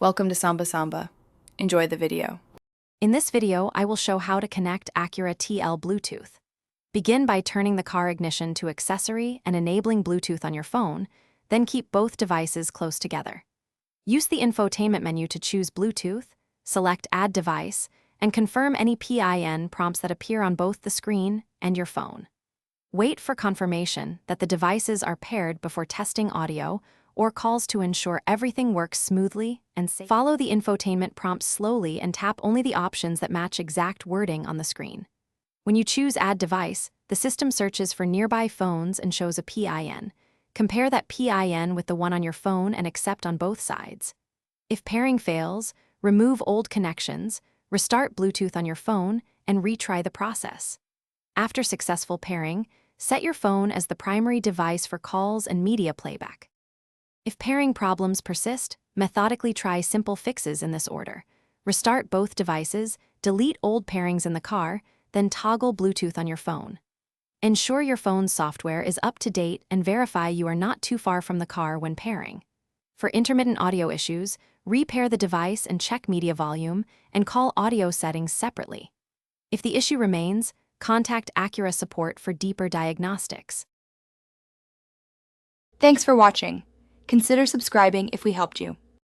Welcome to Samba Samba. Enjoy the video. In this video, I will show how to connect Acura TL Bluetooth. Begin by turning the car ignition to accessory and enabling Bluetooth on your phone, then keep both devices close together. Use the infotainment menu to choose Bluetooth, select Add Device, and confirm any PIN prompts that appear on both the screen and your phone. Wait for confirmation that the devices are paired before testing audio or calls to ensure everything works smoothly and safely. Follow the infotainment prompts slowly and tap only the options that match exact wording on the screen. When you choose Add Device, the system searches for nearby phones and shows a PIN. Compare that PIN with the one on your phone and accept on both sides. If pairing fails, remove old connections, restart Bluetooth on your phone, and retry the process. After successful pairing, set your phone as the primary device for calls and media playback. If pairing problems persist, methodically try simple fixes in this order. Restart both devices, delete old pairings in the car, then toggle Bluetooth on your phone. Ensure your phone's software is up to date and verify you are not too far from the car when pairing. For intermittent audio issues, repair the device and check media volume and call audio settings separately. If the issue remains, contact Acura support for deeper diagnostics. Thanks for watching. Consider subscribing if we helped you.